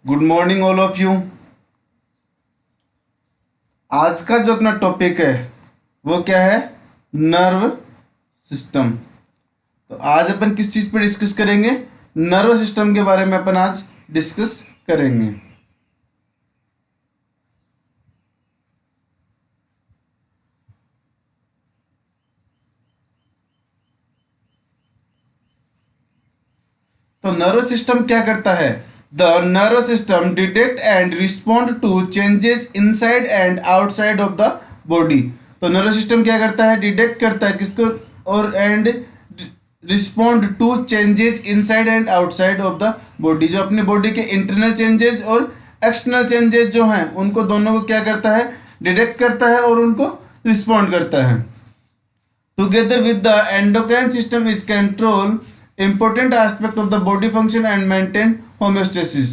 Good morning all of you. आज का जो अपना टॉपिक है वो क्या है? Nerve system. तो आज अपन किस चीज़ पर डिस्कस करेंगे? नर्व सिस्टम के बारे में अपन आज डिस्कस करेंगे। तो नर्व सिस्टम क्या करता है? The nerve system detect and respond to changes inside and outside of the body. तो नर्व सिस्टम क्या करता है? डिटेक्ट करता है किसको? और and respond to changes inside and outside of the body. जो अपनी बॉडी के इंटरनल चेंजेस और एक्सटर्नल चेंजेस जो हैं उनको दोनों को क्या करता है? डिटेक्ट करता है और उनको रिस्पॉन्ड करता है। Together with the endocrine system is control important aspect of the body function and maintain homeostasis।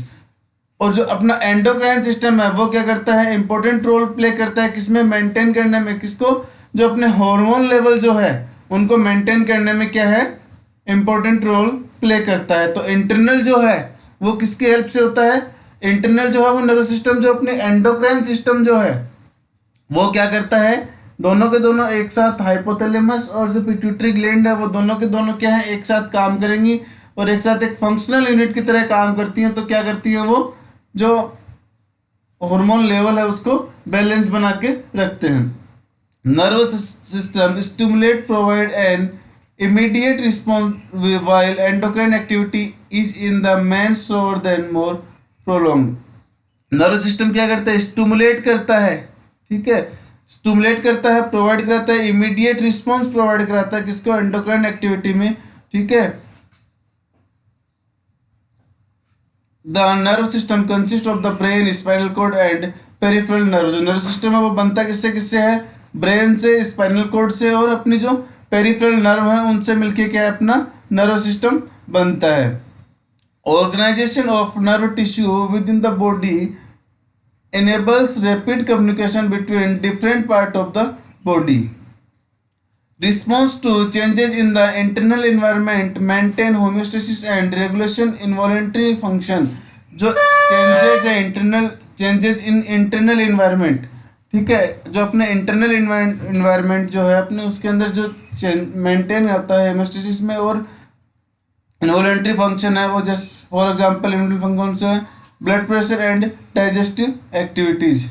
और जो अपना एंडोक्राइन सिस्टम है वो क्या करता है? इंपॉर्टेंट रोल प्ले करता है किसमें? मेंटेन करने में। किसको? जो अपने हार्मोन लेवल जो है उनको मेंटेन करने में क्या है? इंपॉर्टेंट रोल प्ले करता है। तो इंटरनल जो है वो किसकी हेल्प से होता है? इंटरनल जो है वो नर्वस सिस्टम जो अपने एंडोक्राइन सिस्टम जो है वो क्या करता है? दोनों के दोनों एक साथ हाइपोथैलेमस और जो पिट्यूटरी ग्लैंड है वो दोनों के दोनों क्या है? एक साथ काम करेंगी और एक साथ एक फंक्शनल यूनिट की तरह काम करती हैं। तो क्या करती है वो? जो हार्मोन लेवल है उसको बैलेंस बना के रखते हैं। Nervous system stimulate provide N immediate response while endocrine activity is in the man slower than more prolonged। Nerve system क्या करता है? स्टिमुलेट करता है, ठीक है, स्टिमुलेट करता है, प्रोवाइड कराता है, इमीडिएट रिस्पॉन्स प्रोवाइड कराता है किसको? एंडोक्राइन एक्टिविटी में, ठीक है। The nerve system consist of the brain, spinal cord and peripheral nerve. जो नर्व सिस्टम है वो बनता किससे किससे है? ब्रेन से, स्पाइनल कॉर्ड से और अपनी जो पेरिफेरल नर्व है उनसे मिलके क्या है? अपना नर्व सिस्टम बनता है। Organisation of nerve tissue within the body enables rapid communication between different parts of the body। Response to changes in the internal environment maintain homeostasis and regulation involuntary function। जो changes है internal, changes in internal environment, ठीक है, जो अपने internal environment जो है अपने उसके अंदर जो मेंटेन होता है होमोस्टेसिस में, और इनवॉलेंट्री फंक्शन है वो just for example involuntary function है blood pressure and digestive activities.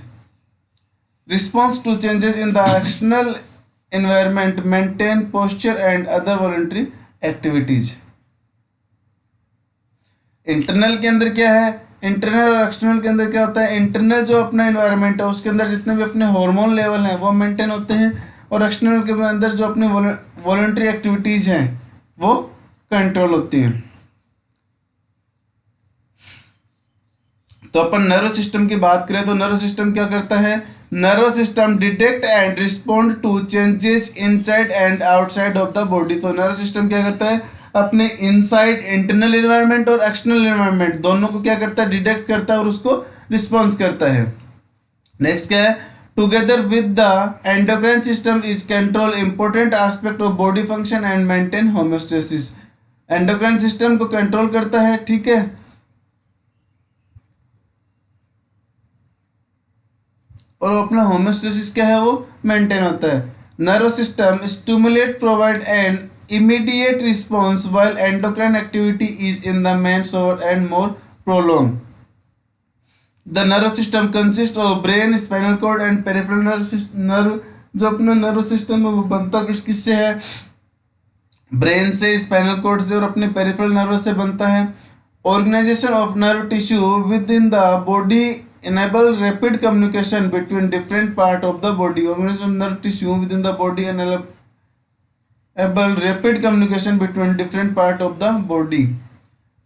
Response to changes in the external environment maintain posture and other voluntary activities. Internal के अंदर क्या है? इंटरनल और एक्सटर्नल के अंदर क्या होता है? इंटरनल जो अपना एनवायरनमेंट है उसके अंदर जितने भी अपने हार्मोन लेवल हैं वो मेंटेन होते हैं, और एक्सटर्नल के अंदर जो अपनी वॉलेंट्री एक्टिविटीज हैं वो कंट्रोल होती हैं। तो अपन नर्व सिस्टम की बात करें तो नर्व सिस्टम क्या करता है? Nerve system detect and respond to changes inside and outside of the body. तो नर्व सिस्टम क्या करता है? अपने इनसाइड इंटरनल एनवायरनमेंट और एक्सटर्नल एनवायरनमेंट दोनों को क्या करता है? डिटेक्ट करता है और उसको रिस्पॉन्स करता है। नेक्स्ट क्या है? Together with the endocrine system is control important aspect of body function and maintain homeostasis. Endocrine system को कंट्रोल करता है, ठीक है, और अपना होमोस्टेसिस क्या है वो मेंटेन होता है। Nerve system stimulate provide an immediate response while endocrine activity is in the main slower and more prolong. The nerve system consist of brain, spinal cord and peripheral nerve. जो अपना nerve system है वो बनता किस किस से है? Brain से, स्पाइनल कॉर्ड से और अपने पेरिफेरल नर्व से बनता है। Organisation of nerve tissue within the body enable rapid communication between different part of the body। organization of nerve tissue within the body enable rapid communication between different part of the body।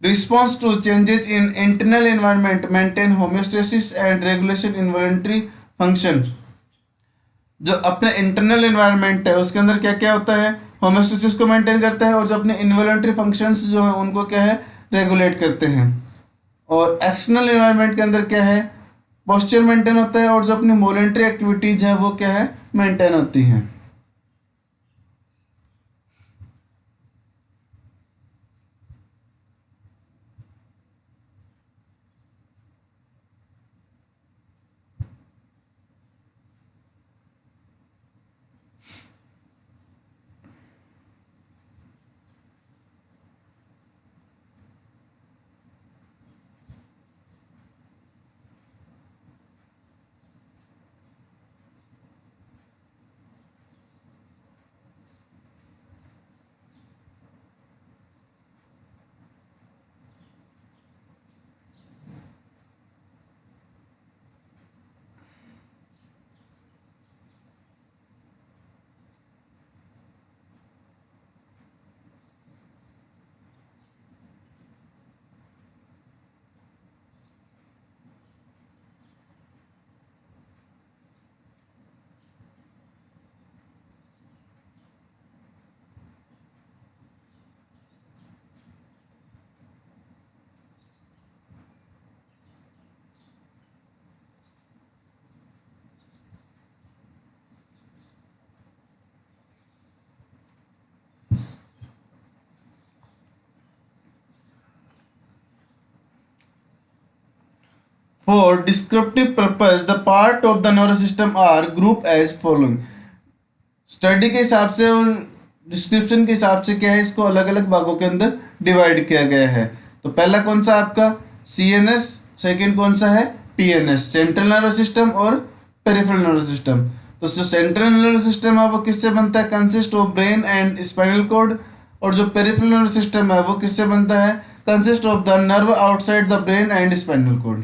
response to changes in internal environment maintain homeostasis and regulation involuntary function। जो अपने internal environment है उसके अंदर क्या क्या होता है? Homeostasis को मेंटेन करता है, और जो अपने इन्वॉलंटरी फंक्शंस जो है उनको क्या है? रेगुलेट करते हैं। और एक्सटर्नल एनवायरनमेंट के अंदर क्या है? पोस्चर मेंटेन होता है, और जो अपनी वॉलेंट्री एक्टिविटीज हैं वो क्या है? मेंटेन होती हैं। For descriptive purpose the part of the nervous system are group as following. Study के हिसाब से और डिस्क्रिप्शन के हिसाब से क्या है, इसको अलग अलग भागों के अंदर डिवाइड किया गया है। तो पहला कौन सा आपका CNS, सेकंड कौन सा है PNS, सेंट्रल नर्वस सिस्टम और पेरिफेरल नर्वस सिस्टम। तो जो सेंट्रल नर्वस सिस्टम है वो किससे बनता है, consist of brain and spinal cord. और जो पेरिफेरल नर्वस सिस्टम है वो किससे बनता है, consist of the nerve outside the brain and spinal cord.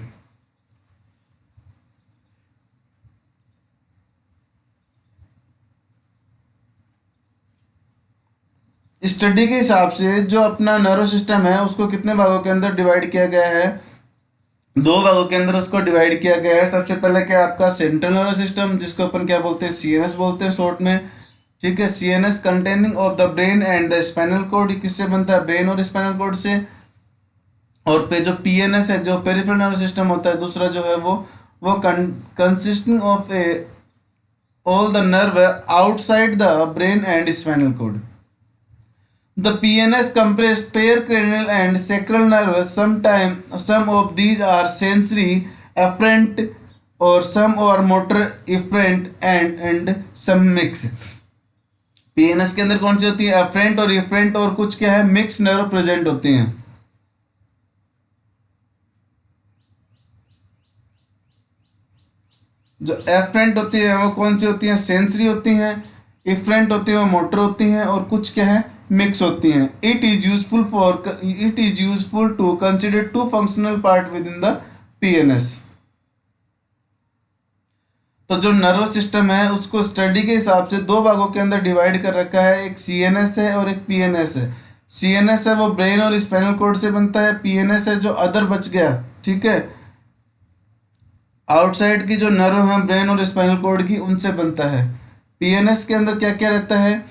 Study के हिसाब से जो अपना नर्वस सिस्टम है उसको कितने भागों के अंदर डिवाइड किया गया है, दो भागों के अंदर उसको डिवाइड किया गया है। सबसे पहले क्या आपका सेंट्रल नर्वस सिस्टम, जिसको अपन क्या बोलते हैं CNS बोलते हैं शॉर्ट में, ठीक है। CNS containing of the brain and the spinal cord, किससे बनता है, ब्रेन और स्पाइनल कॉर्ड से। और पे जो PNS है, जो पेरिफेरल नर्वस सिस्टम होता है दूसरा जो है वो consisting of a all the nerve outside the brain and spinal cord. The PNS compress pericranial and sacral nerves. Some of these are sensory afferent or some are motor efferent and some mix. PNS के अंदर कौन सी होती है, afferent और efferent, और कुछ क्या है मिक्स नर्व प्रेजेंट होती हैं। जो एफरेंट होती है वो कौन सी होती है, सेंसरी होती हैं। इफरेंट होती है वो मोटर होती हैं, और कुछ क्या है मिक्स होती हैं। It is useful to consider two functional part within the PNS। तो जो नर्वस सिस्टम है उसको स्टडी के हिसाब से दो भागों के अंदर डिवाइड कर रखा है, एक CNS है और एक PNS है। CNS है वो ब्रेन और स्पाइनल कॉर्ड से बनता है, PNS है जो अदर बच गया, ठीक है, आउटसाइड की जो नर्व है ब्रेन और स्पाइनल कॉर्ड की, उनसे बनता है। PNS के अंदर क्या क्या रहता है,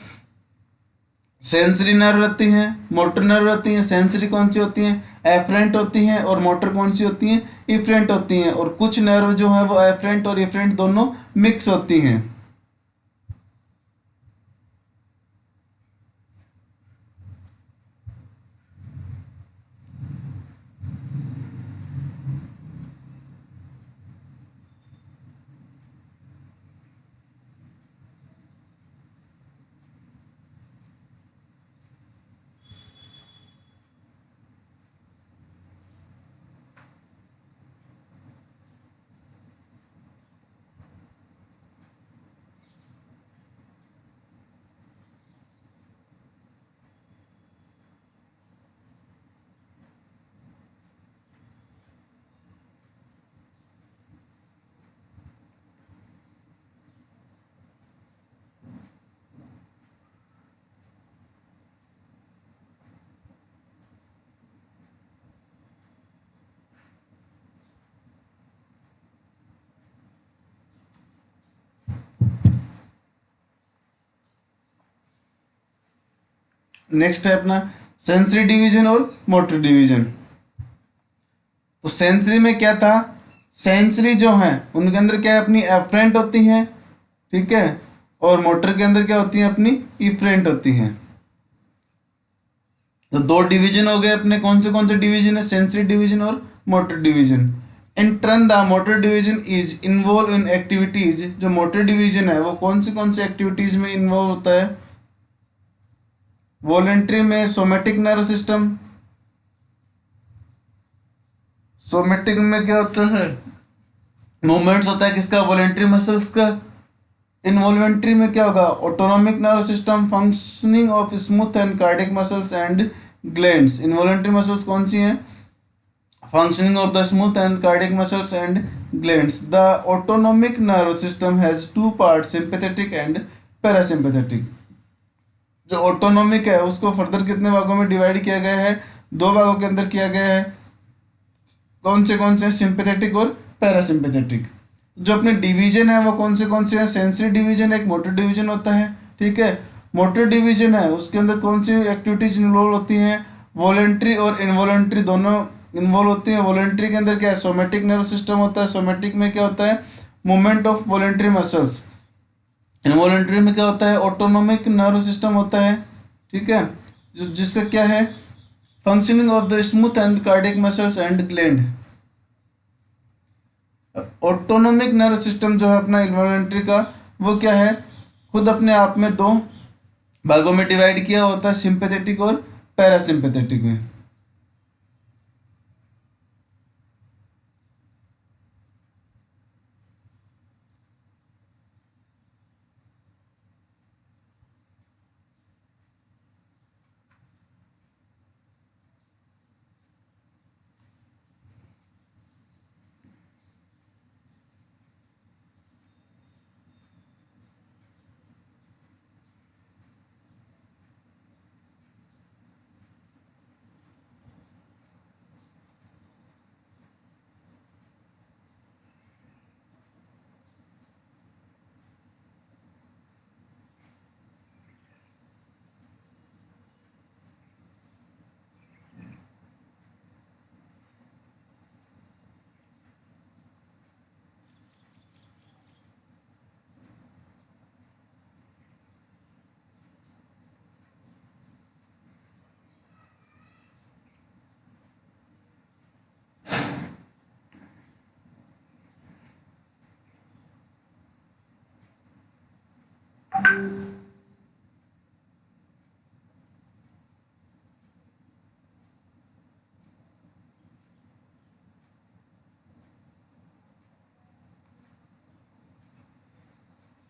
सेंसरी नर्व रहती हैं, मोटर नर्व रहती हैं। सेंसरी कौन सी होती हैं, एफरेंट होती हैं, और मोटर कौन सी होती हैं, इफरेंट होती हैं। और कुछ नर्व जो है वो एफरेंट और इफरेंट दोनों मिक्स होती हैं। नेक्स्ट है अपना सेंसरी डिवीजन और मोटर डिवीजन। तो सेंसरी में क्या था, सेंसरी जो है उनके अंदर क्या है अपनी एफरेंट होती हैं, ठीक है, और मोटर के अंदर क्या होती हैं अपनी इफरेंट होती हैं। तो दो डिवीजन हो गए अपने, कौन से डिवीजन है, सेंसरी डिवीजन और motor division. In turn the motor division is involve in activities. जो मोटर डिवीजन है वो कौन सी एक्टिविटीज में इन्वॉल्व होता है, वॉलेंट्री में सोमेटिक नर्व सिस्टम। सोमेटिक में क्या होता है, मूवमेंट्स होता है किसका, वॉलेंट्री मसल्स का। इनवॉल्वेंट्री में क्या होगा, autonomic nerve system, functioning of smooth and cardiac muscles and glands. Involuntary muscles कौन सी हैं, functioning of the smooth and cardiac muscles and glands. The autonomic nerve system has two part, sympathetic and parasympathetic. जो autonomic है उसको further कितने भागों में divide किया गया है, दो भागों के अंदर किया गया है। कौन से सिंपैथेटिक और पैरासिम्पैथेटिक। जो अपने डिवीजन है वो कौन से हैं, सेंसरी डिवीजन, एक मोटर डिवीजन होता है, ठीक है। मोटर डिवीजन है उसके अंदर कौन सी एक्टिविटीज इन्वॉल्व होती हैं, वॉलेंट्री और इनवॉलेंट्री दोनों इन्वॉल्व होती हैं। वॉलेंट्री के अंदर क्या है, सोमेटिक नर्व सिस्टम होता है। सोमेटिक में क्या होता है, movement of voluntary muscles. Involuntary में क्या होता है, ऑटोनॉमिक नर्व सिस्टम होता है, ठीक है, जिसका क्या है, functioning of the smooth and cardiac muscles and gland. Autonomic nervous system जो है अपना इन्वॉल्यूंटरी का, वो क्या है, खुद अपने आप में दो भागों में डिवाइड किया होता है, सिंपैथेटिक और पैरासिम्पैथेटिक में।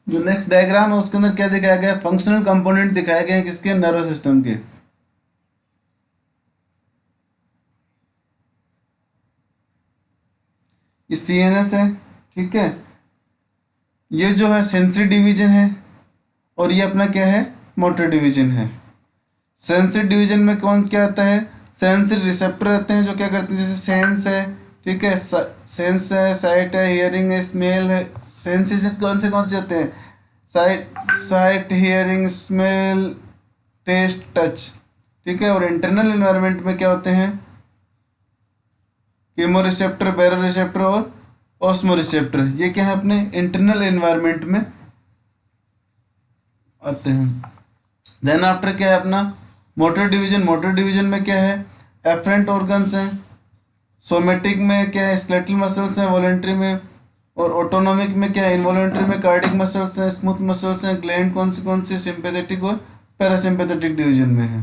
जो नेक्स्ट डायग्राम है उसके अंदर क्या दिखाया गया है, फंक्शनल कंपोनेंट दिखाए गए हैं किसके, नर्वस सिस्टम के। ये सीएनएस है, ठीक है, ये जो है सेंसरी डिवीजन है, और ये अपना क्या है, मोटर डिवीजन है। सेंसरी डिवीजन में कौन क्या आता है, सेंसरी रिसेप्टर रहते हैं जो क्या करते हैं, जैसे सेंस है, ठीक है, सेंस है, साइट है, हियरिंग है, स्मेल है। सेंसेशन कौन से होते हैं, sight sight hearing, smell, taste, touch, ठीक है। और इंटरनल एनवायरनमेंट में क्या होते हैं, कीमोरिसेप्टर, बैरोरिसेप्टर और ऑस्मोरिसेप्टर, ये क्या है अपने इंटरनल एनवायरनमेंट में आते हैं। देन आफ्टर क्या है अपना मोटर डिवीजन। मोटर डिवीजन में क्या है, एफरेंट ऑर्गन्स हैं, सोमेटिक में क्या है, स्केलेटल मसल्स हैं, वॉलेंट्री में, और ऑटोनोमिक में क्या है, इनवॉलेंट्री में कार्डिक मसल्स हैं, स्मूथ मसल्स हैं, ग्लैंड कौन से सिंपैथेटिक और पैरासिम्पैथेटिक डिवीजन में है।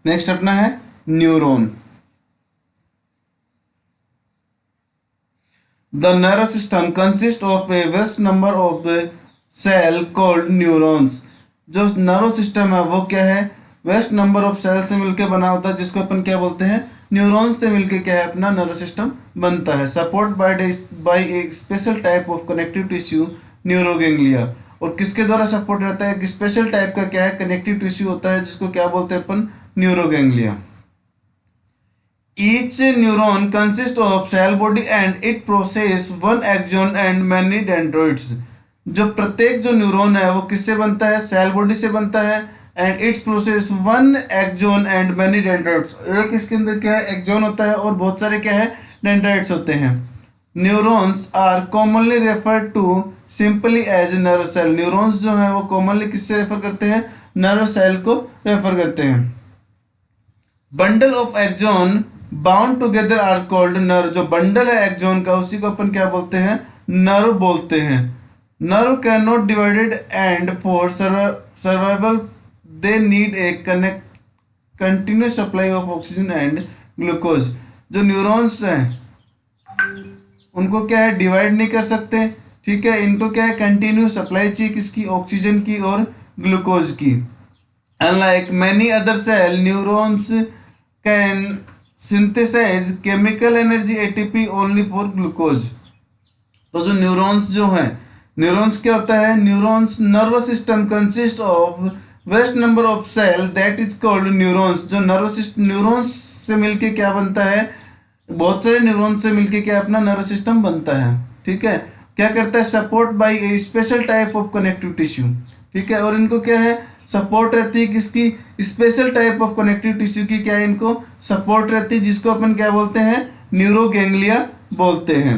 नेक्स्ट अपना है neuron. The nervous system consists of a vast number of cell called neurons। जो नर्वस सिस्टम है वो क्या है, वेस्ट नंबर ऑफ सेल से मिलकर बना होता है, जिसको अपन क्या बोलते हैं, न्यूरॉन्स से मिलकर क्या है अपना नर्वस सिस्टम बनता है। Support by a special type of connective tissue, neuroganglia. और किसके द्वारा सपोर्ट रहता है, एक स्पेशल टाइप का क्या है कनेक्टिव टिश्यू होता है, जिसको क्या बोलते हैं अपन, न्यूरोगैंग्लिया। Each neuron consists of cell body and it process one axon and many dendrites। जो प्रत्येक जो न्यूरॉन है वो किससे बनता है, सेल बॉडी से बनता है, and its process one axon and many dendrites. एक इसके अंदर क्या है, एक्सोन होता है और बहुत सारे क्या है डेंड्राइट्स होते हैं। Neurons are commonly refer to simply as nerve cell. Neurons जो है वो कॉमनली किससे रेफर करते हैं? नर्व सेल को रेफर करते हैं। Bundle of axon bound together are called nerve. जो बंडल है एक्सॉन का उसी को अपन क्या बोलते हैं? नर्व बोलते हैं। Nerve can not divided and for survival they need a connect continuous supply of oxygen and glucose. जो न्यूरॉन्स हैं उनको क्या है? डिवाइड नहीं कर सकते, ठीक है। इनको क्या है? कंटिन्यू सप्लाई चाहिए किसकी? ऑक्सीजन की और ग्लूकोज की। Unlike many other cell neurons can synthesise chemical energy ATP only for glucose. तो जो न्यूरॉन्स जो हैं, न्यूरॉन्स क्या होता है? Neurons nervous system consist of vast number of cell that is called neurons. जो नर्वस सिस्टम न्यूरॉन्स से मिलके क्या बनता है? बहुत सारे न्यूरॉन्स से मिलके क्या अपना नर्व सिस्टम बनता है, ठीक है। क्या करता है? Support by a special type of connective tissue, ठीक है। और इनको क्या है? सपोर्ट रहती है किसकी? Special type of connective tissue की क्या है? इनको सपोर्ट रहती है, जिसको अपन क्या बोलते हैं? न्यूरोगैंग्लिया बोलते हैं।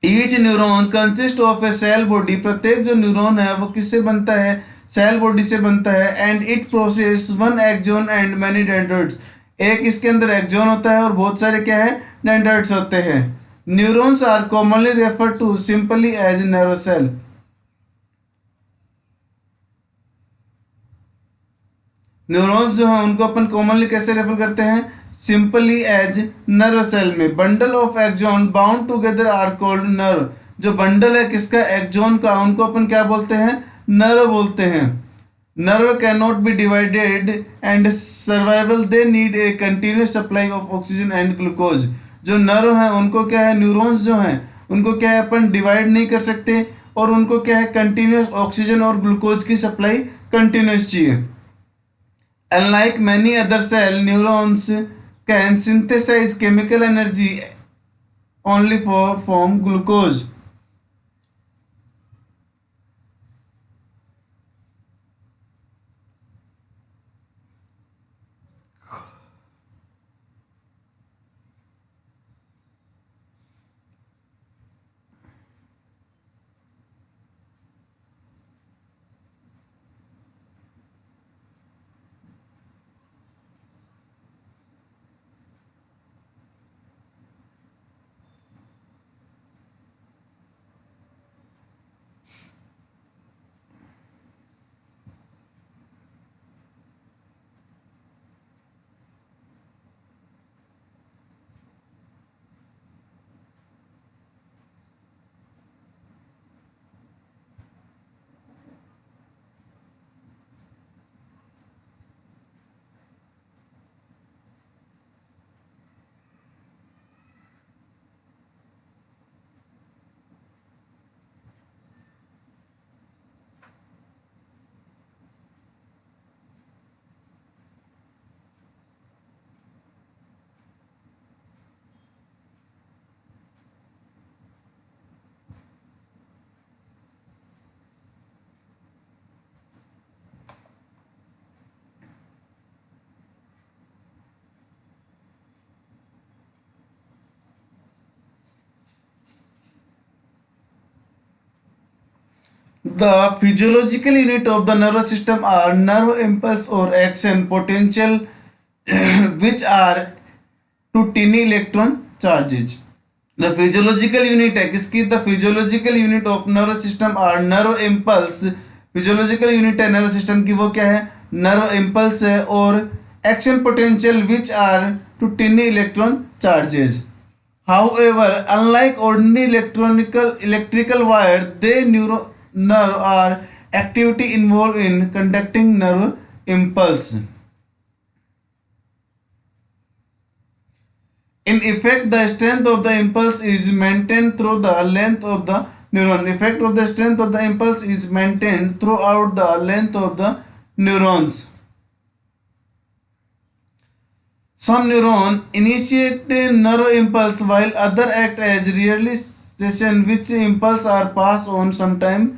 Each neuron consist of a cell body. प्रत्येक जो न्यूरॉन है वो किससे बनता है? सेल बॉडी से बनता है। And it process one axon and many dendrites. एक इसके अंदर एक्सॉन होता है और बहुत सारे क्या है? डेंड्राइट्स होते हैं। Neurons are commonly refer to simply as nerve cell. Neurons जो है उनको अपन कॉमनली कैसे रेफर करते हैं? सिंपली एज नर्व सेल में। Bundle of axon bound together are called nerve. जो बंडल है किसका? एक्सॉन का, उनको अपन क्या बोलते हैं? नर्व बोलते हैं। Nerve can not be divided and survival they need a continuous supply of oxygen and glucose. जो नर्व है उनको क्या है? न्यूरॉन्स जो हैं उनको क्या है? अपन डिवाइड नहीं कर सकते और उनको क्या है? कंटिन्यूस ऑक्सीजन और ग्लूकोज की सप्लाई कंटिन्यूस चाहिए। Unlike many other cell, neurons can synthesize chemical energy only for from glucose. The physiological unit of the nervous system are nerve impulse or action potential which are to tiny electron charges. The physiological unit है किसकी? The physiological unit of nervous system are nerve impulse. physiological unit है nervous system की वो क्या है? nerve impulse है और action potential which are to tiny electron charges. However, unlike ordinary electrical wire, nerve are activity involved in conducting nerve impulse. In effect, the strength of the impulse is maintained through the length of the neuron. Effect of the strength of the impulse is maintained throughout the length of the neurons. Some neuron initiate a nerve impulse while other act as realization which impulse are passed on sometime.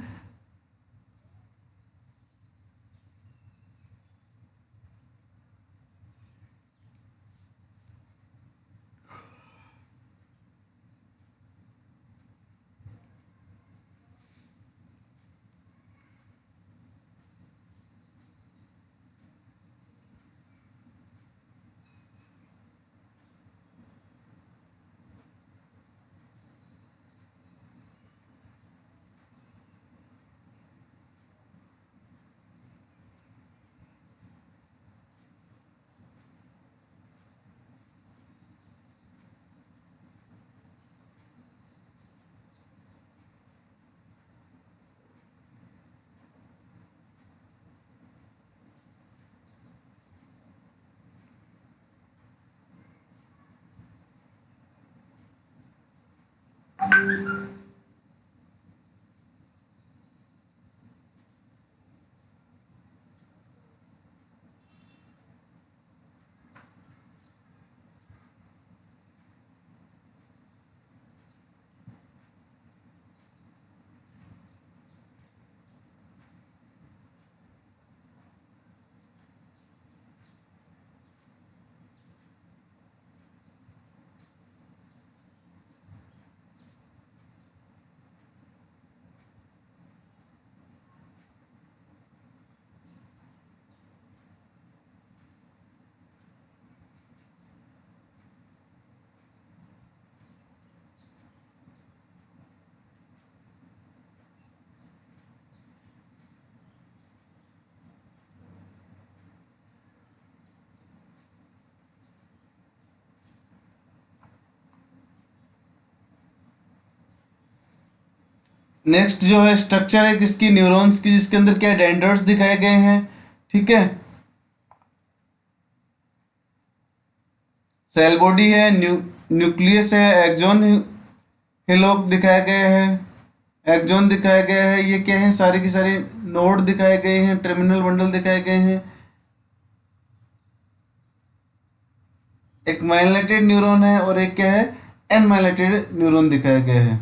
Next जो है structure है किसकी, neurons की, जिसके अंदर क्या dendrites दिखाए गए हैं, ठीक है। सेल बॉडी है, न्यूक्लियस है, एक्सॉन हिलोक दिखाया गया है, एक्सॉन दिखाया गया है, ये क्या है, सारे के सारे नोड दिखाए गए हैं, टर्मिनल बंडल दिखाए गए हैं। एक माइलिनेटेड न्यूरॉन है और एक क्या है, एनमाइलिनेटेड न्यूरॉन दिखाया गया है।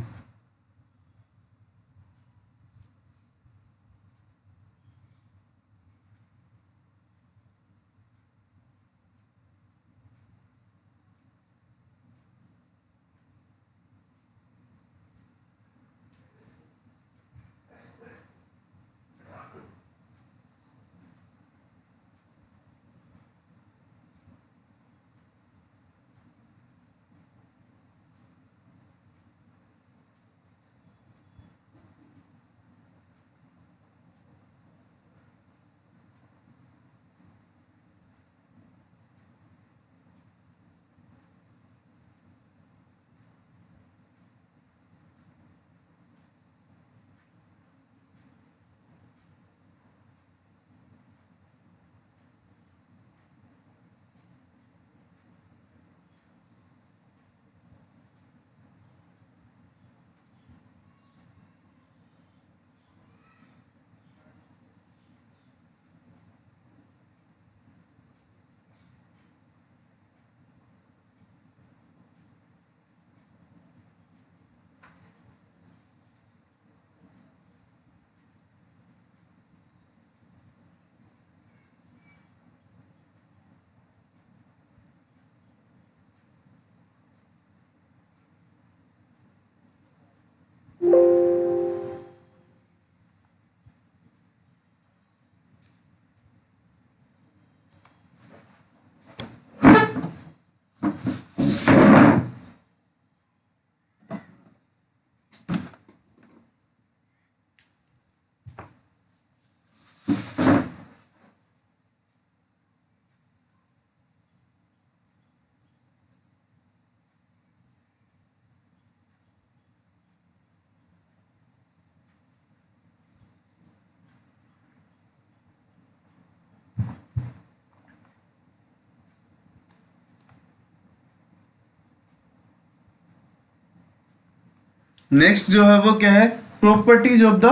नेक्स्ट जो है वो क्या है, प्रॉपर्टीज ऑफ द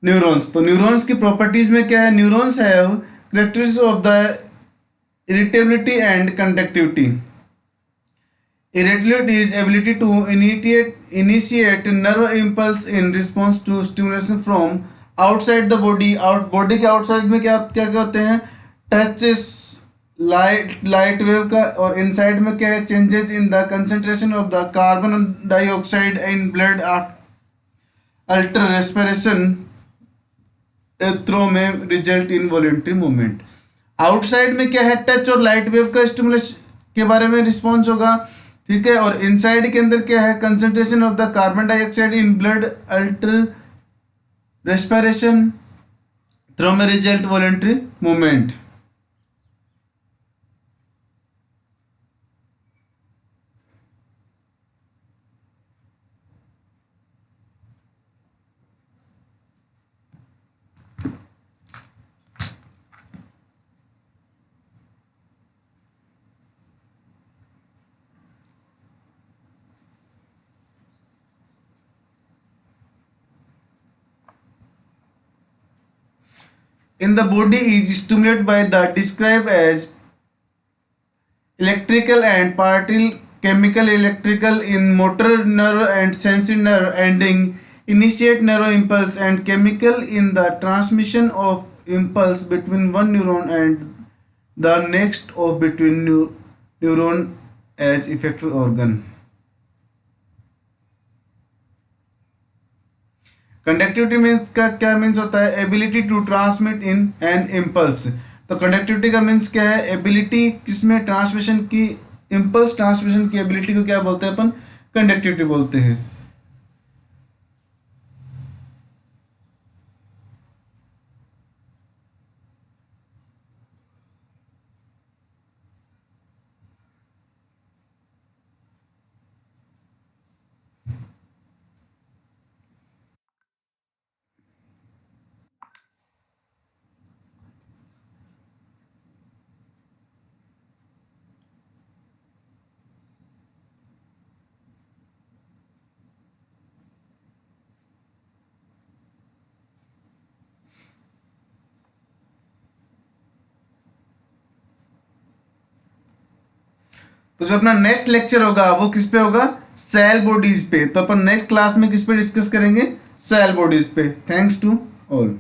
न्यूरॉन्स। तो न्यूरॉन्स की प्रॉपर्टीज में क्या है, neurons have characteristics of the irritability and conductivity. Irritability is ability to initiate nerve impulse in response to stimulation from outside the body। Body के आउटसाइड में क्या क्या क्या होते हैं, टचेस लाइट वेव का, और इनसाइड में क्या है, changes in the concentration of the carbon dioxide in blood, alter respiration through में result in voluntary movement. Outside में क्या है, टच और लाइट वेव का स्टिमुलस के बारे में रिस्पॉन्स होगा, ठीक है। और इनसाइड के अंदर क्या है, concentration of the carbon dioxide in blood, alter respiration through में result voluntary movement. in the body is stimulated by the described as electrical and partial chemical electrical in motor nerve and sensory nerve ending initiate nerve impulse and chemical in the transmission of impulse between one neuron and the next of between neuron as effector organ. Conductivity means का क्या means होता है? Ability to transmit in an impulse. तो conductivity का means क्या है? Ability किसमें transmission की, इम्पल्स ट्रांसमिशन की एबिलिटी को क्या बोलते हैं अपन? कंडक्टिविटी बोलते हैं. तो जो अपना नेक्स्ट लेक्चर होगा वो किस पे होगा? सेल बॉडीज पे. तो अपन नेक्स्ट क्लास में किस पे डिस्कस करेंगे? सेल बॉडीज पे. Thanks to all.